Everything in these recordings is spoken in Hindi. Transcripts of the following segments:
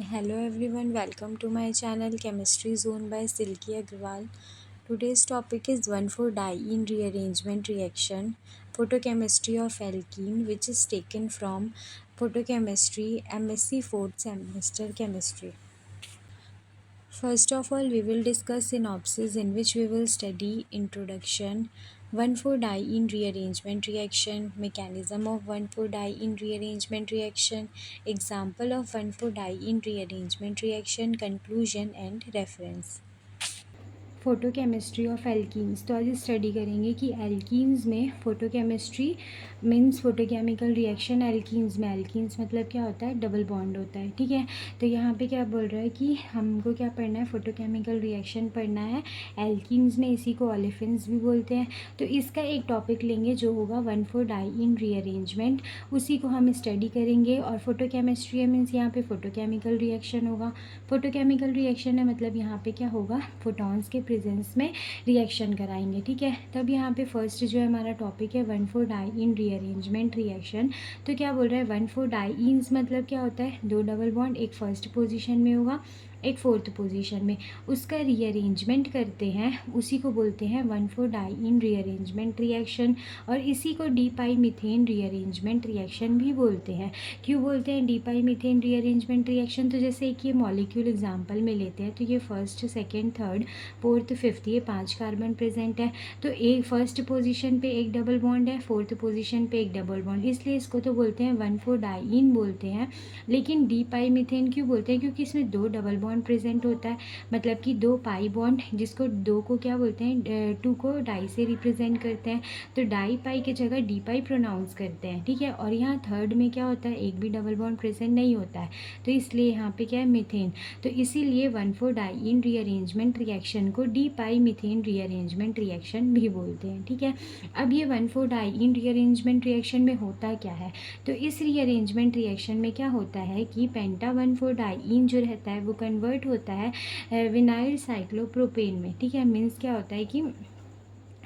Hello everyone, welcome to my channel Chemistry Zone by Silky Agrawal. Today's topic is 1,4-diene rearrangement reaction, photochemistry of alkene, which is taken from Photochemistry, MSc 4th semester chemistry. First of all, we will discuss synopsis in which we will study introduction, 1,4-diene rearrangement reaction, mechanism of 1,4-diene rearrangement reaction, example of 1,4-diene rearrangement reaction, conclusion and reference. Photochemistry of alkenes. तो आज स्टडी करेंगे कि एल्कीन्स में photochemistry means photochemical reaction alkenes में। एल्कीन्स मतलब क्या होता है, डबल बॉन्ड होता है, ठीक है। तो यहाँ पे क्या बोल रहा है कि हमको क्या पढ़ना है, फोटोकेमिकल रिएक्शन पढ़ना है एल्कीन्स में, इसी को ओलेफिन्स भी बोलते हैं। तो इसका एक टॉपिक लेंगे जो होगा 1,4-डाइईन रीअरेंजमेंट, उसी को हम स्टडी करेंगे। और फोटोकेमिस्ट्री मीन्स यहाँ पे फोटोकेमिकल रिएक्शन होगा। फोटोकेमिकल रिएक्शन है मतलब यहाँ पे क्या होगा, फोटॉन्स के प्रेजेंस में रिएक्शन कराएंगे, ठीक है। तब यहाँ पे फर्स्ट जो है हमारा टॉपिक है 1,4-डाइईन रीअरेंजमेंट रिएक्शन। तो क्या बोल रहा है, 1,4-डाइईन्स मतलब क्या होता है, दो डबल बॉन्ड, एक फर्स्ट पोजीशन में होगा एक फोर्थ पोजीशन में, उसका रीअरेंजमेंट करते हैं, उसी को बोलते हैं 1,4-डाइईन रीअरेंजमेंट रिएक्शन। और इसी को डीपाई मीथेन रीअरेंजमेंट रिएक्शन भी बोलते हैं। क्यों बोलते हैं डीपाई मीथेन रीअरेंजमेंट रिएक्शन, तो जैसे एक ये मॉलिक्यूल एग्जांपल में लेते हैं, तो ये first second third fourth fifth ये 5 कार्बन प्रेजेंट है। तो एक फर्स्ट पोजीशन पे एक डबल बॉन्ड है, फोर्थ पोजीशन पे एक डबल बॉन्ड, इसलिए इसको तो बोलते हैं 1,4-डाइईन बोलते हैं। लेकिन डीपाई मीथेन क्यों बोलते हैं, क्योंकि इसमें दो डबल बॉन्ड प्रेजेंट होता है, मतलब कि दो पाई बॉन्ड, जिसको दो को क्या बोलते हैं, टू को डाई से रिप्रेजेंट करते हैं, तो डाई पाई की जगह डी पाई प्रोनाउंस करते हैं, ठीक है। और यहाँ थर्ड में क्या होता है, एक भी डबल बॉन्ड प्रेजेंट नहीं होता है, तो इसलिए यहाँ पे क्या है, मीथेन। तो इसीलिए 1,4-डाइईन रीअरेंजमेंट रिएक्शन को डी पाई मीथेन रीअरेंजमेंट रिएक्शन भी बोलते हैं, ठीक है। अब ये 1,4-डाइईन रीअरेंजमेंट रिएक्शन में होता क्या है, तो इस रीअरेंजमेंट रिएक्शन में क्या होता है कि पेंटा 1,4-डाइईन जो रहता है वो कन्वर्ट होता है विनाइल साइक्लोप्रोपेन में, ठीक है। मीन्स क्या होता है कि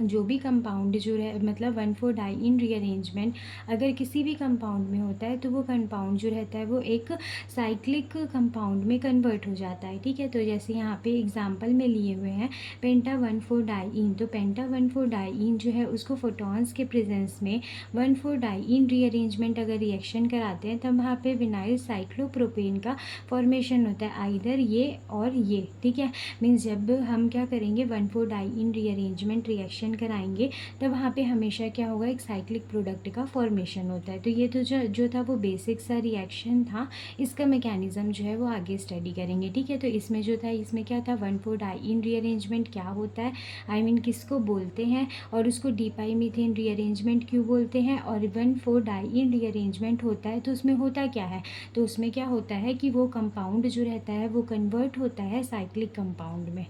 जो भी कंपाउंड जो है, मतलब 1,4-डाइईन रीअरेंजमेंट अगर किसी भी कंपाउंड में होता है तो वो कंपाउंड जो रहता है वो एक साइक्लिक कंपाउंड में कन्वर्ट हो जाता है, ठीक है। तो जैसे यहाँ पे एग्जांपल में लिए हुए हैं पेंटा 1,4-डाइईन, तो पेंटा 1,4-डाइईन जो है उसको फोटॉन्स के प्रेजेंस में 1,4-डाइईन रीअरेंजमेंट अगर रिएक्शन कराते हैं तब वहाँ पे विनाइल साइक्लोप्रोपेन का फॉर्मेशन होता है, आइदर ये और ये, ठीक है। मीन्स जब हम क्या करेंगे 1,4-डाइईन रीअरेंजमेंट रिएक्शन कराएंगे तब वहाँ पे हमेशा क्या होगा, एक साइक्लिक प्रोडक्ट का फॉर्मेशन होता है। तो ये तो जो था वो बेसिक सा रिएक्शन था, इसका मैकेनिज्म जो है वो आगे स्टडी करेंगे, ठीक है। तो इसमें जो था, इसमें क्या था, 1,4-डाइईन रीअरेंजमेंट क्या होता है, आई मीन किसको बोलते हैं, और उसको डीपाई मीथेन रीअरेंजमेंट क्यों बोलते हैं, और 1,4-डाइईन रीअरेंजमेंट होता है तो उसमें होता क्या है, तो उसमें क्या होता है कि वो कंपाउंड जो रहता है वो कन्वर्ट होता है साइक्लिक कंपाउंड में,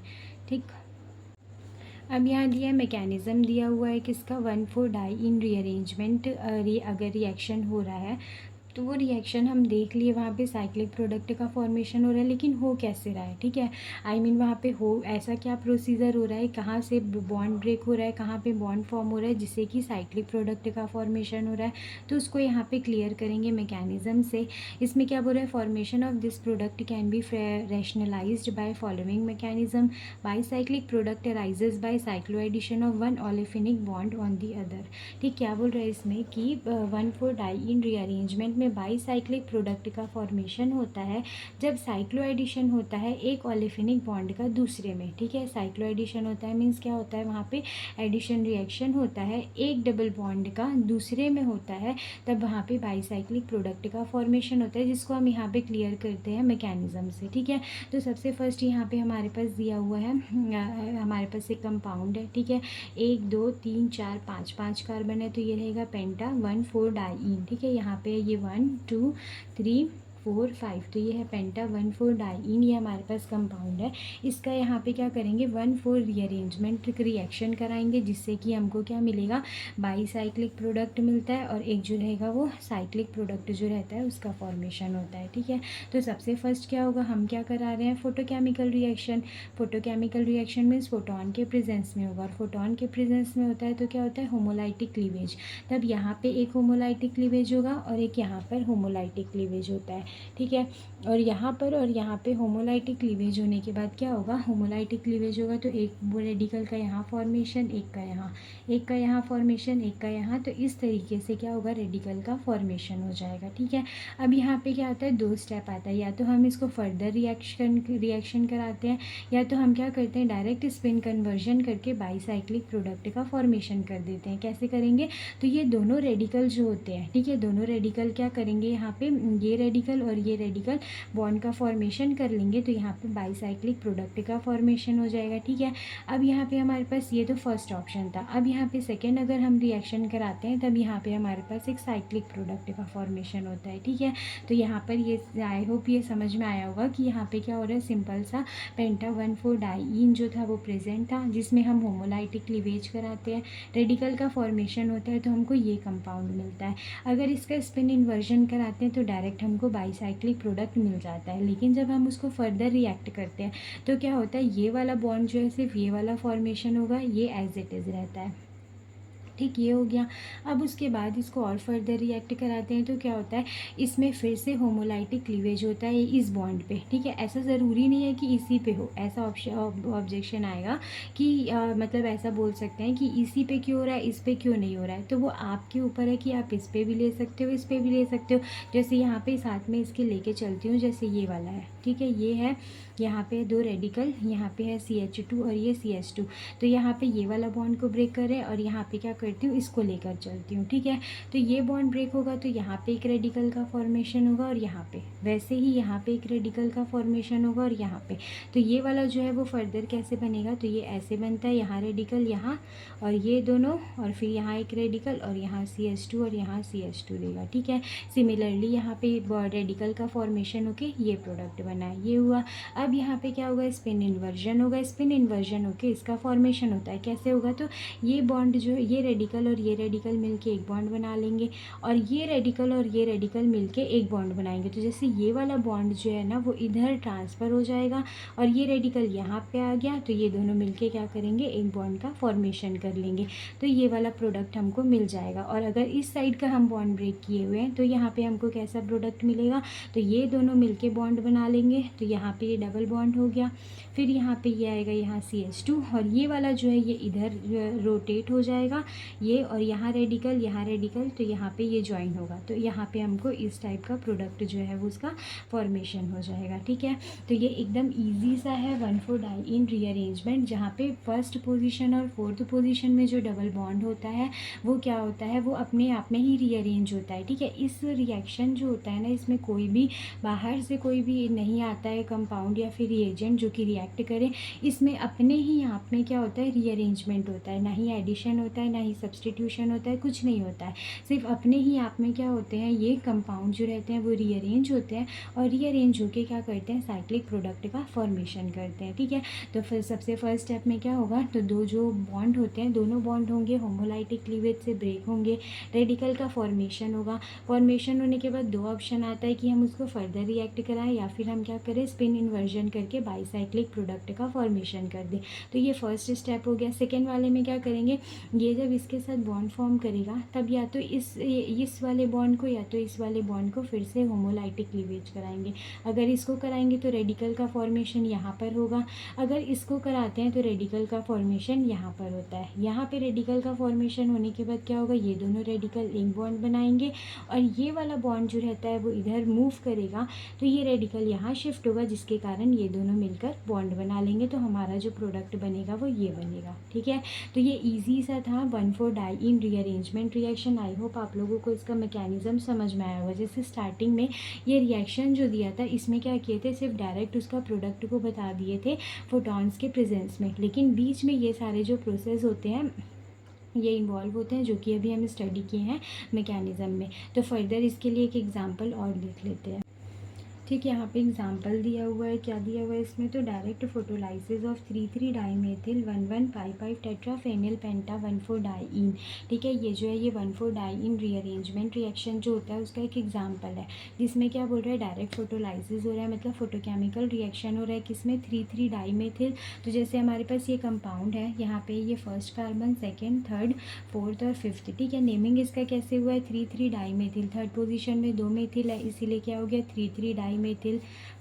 ठीक। अब यहाँ दिया मैकेनिज़्म दिया हुआ है किसका, 1,4-डाइईन रीअरेंजमेंट अगर रिएक्शन हो रहा है तो वो रिएक्शन हम देख लिए, वहाँ पे साइक्लिक प्रोडक्ट का फॉर्मेशन हो रहा है, लेकिन हो कैसे रहा है, ठीक है। आई मीन वहाँ पे हो ऐसा क्या प्रोसीजर हो रहा है, कहाँ से बॉन्ड ब्रेक हो रहा है, कहाँ पे बॉन्ड फॉर्म हो रहा है जिससे कि साइक्लिक प्रोडक्ट का फॉर्मेशन हो रहा है, तो उसको यहाँ पे क्लियर करेंगे मैकेनिज़्म से। इसमें क्या बोल रहा है, formation of this product can be rationalised by following mechanism, bicyclic product arises by cycloaddition of one olefinic bond on the other, ठीक। क्या बोल रहा है इसमें कि 1,4-डाइईन रीअरेंजमेंट में बाईसाइक्लिक प्रोडक्ट का फॉर्मेशन होता है जब साइक्लो एडिशन होता है एक ओलेफिनिक बॉन्ड का दूसरे में, ठीक है। साइक्लो एडिशन होता है मीन्स क्या होता है, वहाँ पे एडिशन रिएक्शन होता है, एक डबल बॉन्ड का दूसरे में होता है, तब वहाँ पे बाईसाइक्लिक प्रोडक्ट का फॉर्मेशन होता है, जिसको हम यहाँ पे क्लियर करते हैं मैकेनिज्म से, ठीक है। तो सबसे फर्स्ट यहाँ पे हमारे पास दिया हुआ है, हमारे पास एक कंपाउंड है, ठीक है, 1 2 3 4 5 कार्बन है, तो ये रहेगा पेंटा 1,4-डाइईन, ठीक है। यहाँ पे ये 1 2 3 4 5, तो ये है पेंटा 1,4-डाइईन, ये हमारे पास कंपाउंड है। इसका यहाँ पे क्या करेंगे, 1,4 रीअरेंजमेंट रिएक्शन कराएंगे, जिससे कि हमको क्या मिलेगा, बाईसाइक्लिक प्रोडक्ट मिलता है, और एक जो रहेगा वो साइक्लिक प्रोडक्ट जो रहता है उसका फॉर्मेशन होता है, ठीक है। तो सबसे फर्स्ट क्या होगा, हम क्या करा रहे हैं, photochemical reaction. Photochemical reaction means photon के प्रेजेंस में होगा, और फोटोन के प्रेजेंस में होता है तो क्या होता है, होमोलाइटिक क्लीवेज। तब यहाँ पे एक होमोलाइटिक क्लीवेज होगा और एक यहाँ पर होमोलाइटिक क्लीवेज होता है, ठीक है। और यहाँ पे होमोलाइटिक क्लीवेज होने के बाद क्या होगा, होमोलाइटिक क्लीवेज होगा तो एक रेडिकल का यहाँ फॉर्मेशन, एक का यहाँ, एक का यहाँ फॉर्मेशन, एक का यहाँ, तो इस तरीके से क्या होगा, रेडिकल का फॉर्मेशन हो जाएगा। ठीक है। अब यहाँ पे क्या होता है, 2 स्टेप आता है, या तो हम इसको फर्दर रिएक्शन कराते हैं, या तो हम क्या करते हैं, डायरेक्ट स्पिन कन्वर्जन करके बाईसाइक्लिक प्रोडक्ट का फॉर्मेशन कर देते हैं। कैसे करेंगे, तो ये दोनों रेडिकल जो होते हैं, ठीक है, दोनों रेडिकल क्या करेंगे, यहाँ पे ये रेडिकल और ये रेडिकल बॉन्ड का फॉर्मेशन कर लेंगे, तो यहाँ पे बाईसाइक्लिक प्रोडक्ट का फॉर्मेशन हो जाएगा। ठीक है। अब यहाँ पे हमारे पास ये तो फर्स्ट ऑप्शन था। अब यहाँ पे सेकेंड अगर हम रिएक्शन कराते हैं तब यहाँ पे हमारे पास एक साइक्लिक प्रोडक्ट का फॉर्मेशन होता है। ठीक है। तो यहाँ पर ये आई होप ये समझ में आया होगा कि यहाँ पे क्या हो रहा है, सिंपल सा पेंटा 1,4 डाईन जो था वो प्रेजेंट था, जिसमें हम होमोलाइटिक क्लीवेज कराते हैं, रेडिकल का फॉर्मेशन होता है, तो हमको ये कंपाउंड मिलता है। अगर इसका स्पिन इन्वर्जन कराते हैं तो डायरेक्ट हमको बाईसाइक्लिक प्रोडक्ट मिल जाता है, लेकिन जब हम उसको फर्दर रिएक्ट करते हैं तो क्या होता है, ये वाला बॉन्ड जो है सिर्फ ये वाला फॉर्मेशन होगा, ये एज इट इज़ रहता है। ठीक, ये हो गया। अब उसके बाद इसको और फर्दर रिएक्ट कराते हैं तो क्या होता है, इसमें फिर से होमोलाइटिक क्लीवेज होता है इस बॉन्ड पे। ठीक है। ऐसा ज़रूरी नहीं है कि इसी पे हो, ऐसा ऑब्जेक्शन आएगा कि मतलब ऐसा बोल सकते हैं कि इसी पे क्यों हो रहा है, इस पे क्यों नहीं हो रहा है, तो वो आपके ऊपर है कि आप इस पे भी ले सकते हो, इस पे भी ले सकते हो। जैसे यहाँ पे साथ में इसके लेके चलती हूँ, जैसे ये वाला है, ठीक है, ये है, यहाँ पे 2 रेडिकल, यहाँ पे है CH2 और ये CH2, तो यहाँ पे ये वाला बॉन्ड को ब्रेक करें और यहाँ पे क्या करती हूँ, इसको लेकर चलती हूँ। ठीक है। तो ये बॉन्ड ब्रेक होगा तो यहाँ पे एक रेडिकल का फॉर्मेशन होगा और यहाँ पे वैसे ही यहाँ पे एक रेडिकल का फॉर्मेशन होगा और यहाँ पे, तो ये वाला जो है वो फर्दर कैसे बनेगा, तो ये ऐसे बनता है, यहाँ रेडिकल यहाँ और ये दोनों, और फिर यहाँ एक रेडिकल और यहाँ CH2 और यहाँ CH2 देगा। ठीक है। सिमिलरली यहाँ पे रेडिकल का फॉर्मेशन होके ये प्रोडक्ट बना है, ये हुआ। अब यहाँ पे क्या होगा, स्पिन इन्वर्जन होगा, स्पिन इन्वर्जन होके इसका फॉर्मेशन होता है। कैसे होगा, तो ये बॉन्ड जो है, ये रेडिकल और ये रेडिकल मिलके एक बॉन्ड बना लेंगे और ये रेडिकल और ये रेडिकल मिलके एक बॉन्ड बनाएंगे, तो जैसे ये वाला बॉन्ड जो है ना वो इधर ट्रांसफ़र हो जाएगा और ये रेडिकल यहाँ पे आ गया, तो ये दोनों मिलके क्या करेंगे, एक बॉन्ड का फॉर्मेशन कर लेंगे, तो ये वाला प्रोडक्ट हमको मिल जाएगा। और अगर इस साइड का हम बॉन्ड ब्रेक किए हुए हैं तो यहाँ पे हमको कैसा प्रोडक्ट मिलेगा, तो ये दोनों मिलके बॉन्ड बना लेंगे, तो यहाँ पे ये डबल बॉन्ड हो गया। फिर यहाँ पे ये आएगा, यहाँ CH2 और ये वाला जो है ये इधर रोटेट हो जाएगा, ये और यहाँ रेडिकल, तो यहाँ पे ये ज्वाइन होगा, तो यहाँ पे हमको इस टाइप का प्रोडक्ट जो है वो उसका फॉर्मेशन हो जाएगा। ठीक है। तो ये एकदम ईजी सा है 1,4 डाईन रीअरेंजमेंट, जहाँ पे फर्स्ट पोजीशन और फोर्थ पोजीशन में जो डबल बॉन्ड होता है वो क्या होता है, वो अपने आप में ही रीअरेंज होता है। ठीक है। इस रिएक्शन जो होता है ना, इसमें कोई भी बाहर से कोई भी नहीं आता है कंपाउंड या फिर रिएजेंट जो कि रिएक्ट करे, इसमें अपने ही आप में क्या होता है, रीअरेंजमेंट होता है, ना ही एडिशन होता है, ना ही सब्सटीट्यूशन होता है, कुछ नहीं होता है, सिर्फ अपने ही आप में क्या होते हैं, ये कंपाउंड जो रहते हैं वो रीअरेंज होते हैं और रीअरेंज होके क्या करते हैं, साइक्लिक प्रोडक्ट का फॉर्मेशन करते हैं। ठीक है। तो फिर सबसे फर्स्ट स्टेप में क्या होगा, तो दो जो बॉन्ड होते हैं दोनों बॉन्ड होंगे होमोलाइटिक क्लीवेज से ब्रेक होंगे, रेडिकल का फॉर्मेशन होगा। फॉर्मेशन होने के बाद 2 ऑप्शन आता है कि हम उसको फर्दर रिएक्ट कराएं या फिर हम क्या करें, स्पिन इन्वर्जन करके बाईसाइक्लिक प्रोडक्ट का फॉर्मेशन कर दें। तो ये फर्स्ट स्टेप हो गया। सेकेंड वाले में क्या करेंगे, ये जब इसके साथ बॉन्ड फॉर्म करेगा तब या तो इस वाले बॉन्ड को या तो इस वाले बॉन्ड को फिर से होमोलाइटिक क्लीवेज कराएंगे। अगर इसको कराएंगे तो रेडिकल का फॉर्मेशन यहाँ पर होगा, अगर इसको कराते हैं तो रेडिकल का फॉर्मेशन यहाँ पर होता है। यहाँ पे रेडिकल का फॉर्मेशन होने के बाद क्या होगा, ये दोनों रेडिकल एक बॉन्ड बनाएंगे और ये वाला बॉन्ड जो रहता है वो इधर मूव करेगा, तो ये रेडिकल यहाँ शिफ्ट होगा जिसके कारण ये दोनों मिलकर बॉन्ड बना लेंगे, तो हमारा जो प्रोडक्ट बनेगा वो ये बनेगा। ठीक है। तो ये ईजी सा था 1,4 dine rearrangement reaction. I hope आप लोगों को इसका मैकेनिज्म समझ में आया होगा। जैसे स्टार्टिंग में ये रिएक्शन जो दिया था इसमें क्या किए थे, सिर्फ डायरेक्ट उसका प्रोडक्ट को बता दिए थे फोटॉन्स के प्रेजेंस में, लेकिन बीच में ये सारे जो प्रोसेस होते हैं ये इन्वॉल्व होते हैं जो कि अभी हम स्टडी किए हैं मैकेनिज्म में। तो फर्दर इसके लिए एक एग्जांपल और देख लेते हैं। ठीक है, यहाँ पे एग्जांपल दिया हुआ है, क्या दिया हुआ है इसमें, तो direct photolysis of 3,3 dimethyl 1155 tetraphenyl penta 14 diene. ठीक है, ये जो है ये 14 डाईइन रीअरेंजमेंट रिएक्शन जो होता है उसका एक एग्जांपल है, जिसमें क्या बोल रहा है डायरेक्ट फोटोलाइसिस हो रहा है, मतलब फोटोकेमिकल रिएक्शन हो रहा है किसमें, 3,3 डाईमेथिल। तो जैसे हमारे पास ये कंपाउंड है, यहाँ पे ये first carbon, second, third, fourth और फिफ्थ। ठीक है, नेमिंग इसका कैसे हुआ है, 3,3 डाईमेथिल, थर्ड पोजिशन में 2 मेथिल है इसीलिए क्या हो गया 3,3 डाईमेथिल।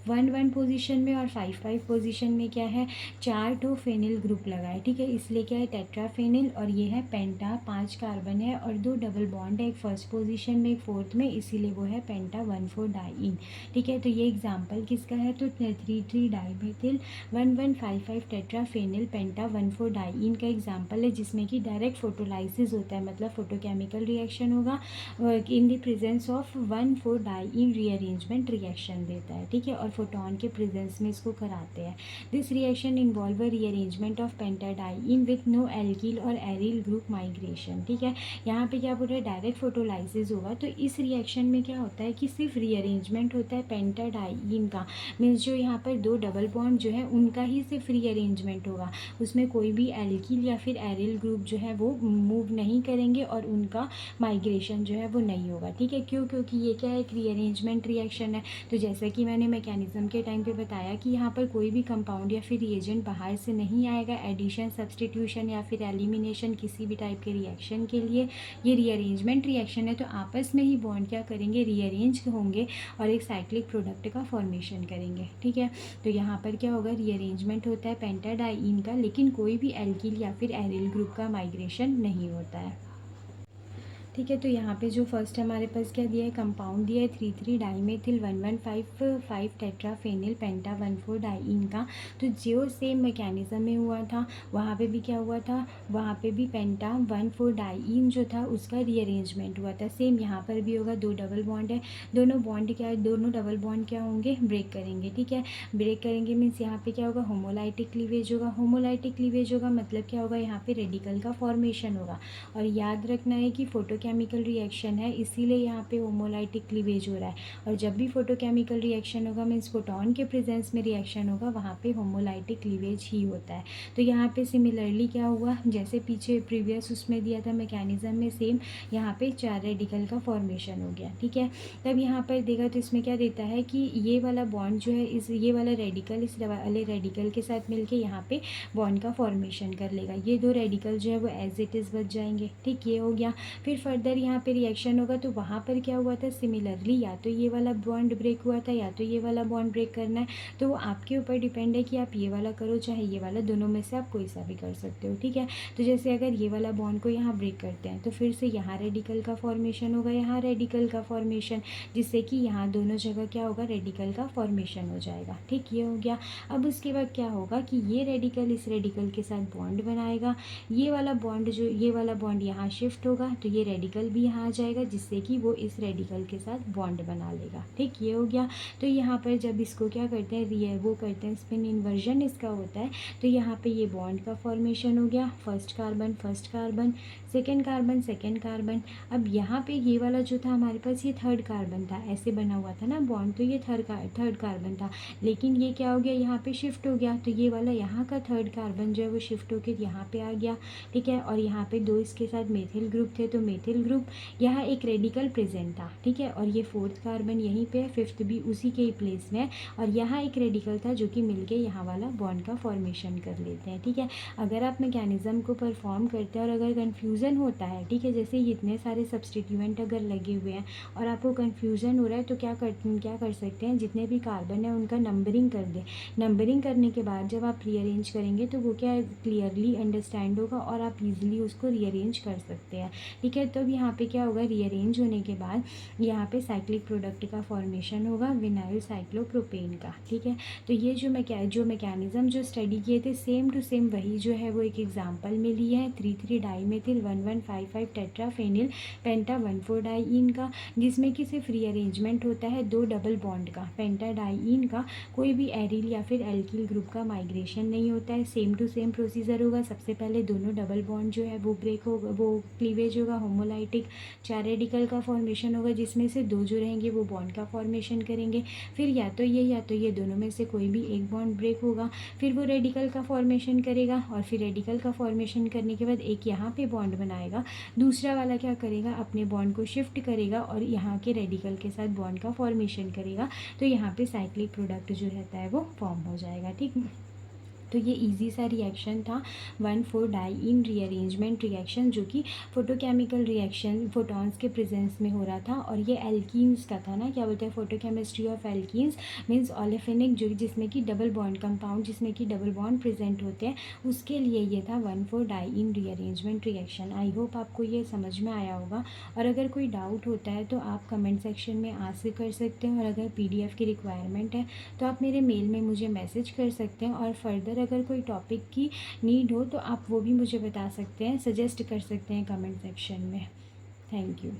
1,1 पोजीशन में और 5,5 पोजीशन में क्या है, 4 ठो फेनिल ग्रुप लगा है। ठीक है, इसलिए क्या है टेट्राफेनिल, और ये है पेंटा, 5 कार्बन है और 2 डबल बॉन्ड है, एक फर्स्ट पोजीशन में एक फोर्थ में, इसीलिए वो है पेंटा 14 डाईइन। ठीक है, तो ये एग्जाम्पल किसका है, तो 3,3 डाईमेथिल 1,155 टेट्राफेनिल पेंटा 14 डाईइन का एग्जाम्पल है, जिसमें कि डायरेक्ट फोटोलाइसिस होता है, मतलब फोटोकेमिकल रिएक्शन होगा in the presence of 1,4 diyne rearrangement reaction देता है। ठीक है, और फोटोन के प्रेजेंस में इसको कराते हैं। This reaction involve a rearrangement of pentadiene with no alkyl और एरिल ग्रुप माइग्रेशन। ठीक है, यहाँ पे क्या बोल रहे हैं डायरेक्ट फोटोलाइसिस होगा, तो इस रिएक्शन में क्या होता है कि सिर्फ रीअरेंजमेंट होता है पेंटाडाईइन का, मीन्स जो यहाँ पर 2 डबल बॉन्ड जो है उनका ही सिर्फ रीअरेंजमेंट होगा, उसमें कोई भी एल्किल या फिर एरिल ग्रुप जो है वो मूव नहीं करेंगे और उनका माइग्रेशन जो है वो नहीं होगा। ठीक है, क्यों, क्योंकि ये क्या है एक रीअरेंजमेंट रिएक्शन है। तो जैसा कि मैंने मैकेनिज्म के टाइम पे बताया कि यहाँ पर कोई भी कंपाउंड या फिर रिएजेंट बाहर से नहीं आएगा, एडिशन, सब्सटीट्यूशन या फिर एलिमिनेशन किसी भी टाइप के रिएक्शन के लिए। ये रीअरेंजमेंट रिएक्शन है, तो आपस में ही बॉन्ड क्या करेंगे, रीअरेंज होंगे और एक साइक्लिक प्रोडक्ट का फॉर्मेशन करेंगे। ठीक है, तो यहाँ पर क्या होगा, रीअरेंजमेंट होता है पेंटाडाईइन का, लेकिन कोई भी एल्किल या फिर एरिल ग्रुप का माइग्रेशन नहीं होता है। ठीक है, तो यहाँ पे जो फर्स्ट हमारे पास क्या दिया है, कंपाउंड दिया है 3,3 डाईमेथिल 1,155 टेट्राफेनिल पेंटा 14 डाईइन का। तो जो सेम मैकेनिज्म में हुआ था वहाँ पे भी क्या हुआ था, वहाँ पे भी पेंटा 14 डाईइन जो था उसका रीअरेंजमेंट हुआ था। सेम यहाँ पर भी होगा, 2 डबल बॉन्ड है, दोनों बॉन्ड क्या है, दोनों डबल बॉन्ड क्या होंगे, ब्रेक करेंगे। ठीक है, ब्रेक करेंगे मीन्स यहाँ पे क्या होगा, होमोलाइटिक क्लीवेज होगा। होमोलाइटिक क्लीवेज होगा मतलब क्या होगा, यहाँ पे रेडिकल का फॉर्मेशन होगा। और याद रखना है कि फोटोकेमिकल रिएक्शन है इसीलिए यहाँ पे होमोलाइटिक क्लीवेज हो रहा है, और जब भी फोटोकेमिकल रिएक्शन होगा मीन्स फोटोन के प्रेजेंस में रिएक्शन होगा वहाँ पे होमोलाइटिक क्लीवेज ही होता है। तो यहाँ पे सिमिलरली क्या हुआ, जैसे पीछे प्रीवियस उसमें दिया था मैकेनिज्म में, सेम यहाँ पे 4 रेडिकल का फॉर्मेशन हो गया। ठीक है, तब यहाँ पर देखा तो इसमें क्या देता है कि ये वाला बॉन्ड जो है इस ये वाला रेडिकल इस वाले रेडिकल के साथ मिलके यहाँ पे बॉन्ड का फॉर्मेशन कर लेगा, ये 2 रेडिकल जो है वो एज इट इज़ बच जाएंगे। ठीक, ये हो गया। फिर फर्दर यहाँ पे रिएक्शन होगा तो वहाँ पर क्या हुआ था, सिमिलरली या तो ये वाला बॉन्ड ब्रेक हुआ था या तो ये वाला बॉन्ड ब्रेक करना है, तो वो आपके ऊपर डिपेंड है कि आप ये वाला करो चाहे ये वाला, दोनों में से आप कोई सा भी कर सकते हो। ठीक है, तो जैसे अगर ये वाला बॉन्ड को यहाँ ब्रेक करते हैं तो फिर से यहाँ रेडिकल का फॉर्मेशन होगा, यहाँ रेडिकल का फॉर्मेशन, जिससे कि यहाँ दोनों जगह क्या होगा, रेडिकल का फॉर्मेशन हो जाएगा। ठीक, ये हो गया। अब उसके बाद क्या होगा कि ये रेडिकल इस रेडिकल के साथ बॉन्ड बनाएगा, ये वाला बॉन्ड जो ये वाला बॉन्ड यहाँ शिफ्ट होगा तो ये रेडिकल भी यहाँ आ जाएगा, जिससे कि वो इस रेडिकल के साथ बॉन्ड बना लेगा। ठीक, ये हो गया। तो यहाँ पर जब इसको क्या करते हैं, वो करते हैं स्पिन इन्वर्जन इसका होता है, तो यहाँ पे ये बॉन्ड का फॉर्मेशन हो गया, फर्स्ट कार्बन सेकेंड कार्बन। अब यहाँ पे ये वाला जो था हमारे पास ये थर्ड कार्बन था, ऐसे बना हुआ था ना बॉन्ड, तो ये थर्ड कार्बन था, लेकिन ये क्या हो गया, यहाँ पे शिफ्ट हो गया, तो ये वाला यहाँ का थर्ड कार्बन जो है वो शिफ्ट होकर यहाँ पे आ गया। ठीक है, और यहाँ पे 2 इसके साथ मेथिल ग्रुप थे, तो मेथिल ग्रुप यहाँ एक रेडिकल प्रेजेंट था। ठीक है, और ये फोर्थ कार्बन यहीं पे है, फिफ्थ भी उसी के ही प्लेस में है, और यहाँ एक रेडिकल था जो कि मिलके यहाँ वाला बॉन्ड का फॉर्मेशन कर लेते हैं। ठीक है, अगर आप मैकेनिज्म को परफॉर्म करते हैं और अगर कन्फ्यूज़न होता है, ठीक है, जैसे इतने सारे सब्सटीट्यूएंट अगर लगे हुए हैं और आपको कन्फ्यूज़न हो रहा है, तो क्या कर सकते हैं, जितने भी कार्बन है उनका नंबरिंग कर दें। नंबरिंग करने के बाद जब आप रीअरेंज करेंगे तो वो क्या क्लियरली अंडरस्टैंड होगा और आप इजीली उसको रीअरेंज कर सकते हैं। ठीक है, तब यहाँ पे क्या होगा, रीअरेंज होने के बाद यहाँ पे साइक्लिक प्रोडक्ट का फॉर्मेशन होगा, विनाइल साइक्लोप्रोपेन का। ठीक है, तो ये जो मैकेनिज्म जो स्टडी किए थे सेम टू सेम वही जो है वो एक एग्जाम्पल में लिए हैं, 3,3 डाईमेथिल 1,155 टेट्राफेनिल पेंटा 14 डाईइन का, जिसमें कि सिर्फ रीअरेंजमेंट होता है 2 डबल बॉन्ड का, पेंटाडाईइन का कोई भी एरिल या फिर एल्किल ग्रुप का माइग्रेशन नहीं होता है। सेम टू सेम प्रोसीजर होगा, सबसे पहले दोनों डबल बॉन्ड जो है वो ब्रेक होगा, वो क्लीवेज होगा, होमोलाइटिक होमोलाइटिक, 4 रेडिकल का फॉर्मेशन होगा जिसमें से 2 जो रहेंगे वो बॉन्ड का फॉर्मेशन करेंगे। फिर या तो ये दोनों में से कोई भी एक बॉन्ड ब्रेक होगा, फिर वो रेडिकल का फॉर्मेशन करेगा और फिर रेडिकल का फॉर्मेशन करने के बाद एक यहाँ पे बॉन्ड बनाएगा, दूसरा वाला क्या करेगा अपने बॉन्ड को शिफ्ट करेगा और यहाँ के रेडिकल के साथ बॉन्ड का फॉर्मेशन करेगा। तो यहाँ पे साइक्लिक प्रोडक्ट जो रहता है वो फॉर्म हो जाएगा। ठीक, तो ये इजी सा रिएक्शन था 1,4-डाइईन रीअरेंजमेंट रिएक्शन, जो कि फोटोकेमिकल रिएक्शन फोटॉन्स के प्रेजेंस में हो रहा था। और ये एल्कीन्स का था ना, क्या बोलते हैं, फोटोकेमिस्ट्री ऑफ एल्कीन्स मीन्स ऑलेफेनिक, जो जिसमें कि डबल बॉन्ड कंपाउंड जिसमें कि डबल बॉन्ड प्रेजेंट होते हैं, उसके लिए ये था 1,4-डाइईन रीअरेंजमेंट रिएक्शन। आई होप आपको ये समझ में आया होगा। और अगर कोई डाउट होता है तो आप कमेंट सेक्शन में आस्क कर सकते हैं, और अगर PDF की रिक्वायरमेंट है तो आप मेरे मेल में मुझे मैसेज कर सकते हैं। और फर्दर अगर कोई टॉपिक की नीड हो तो आप वो भी मुझे बता सकते हैं, सजेस्ट कर सकते हैं कमेंट सेक्शन में। Thank you.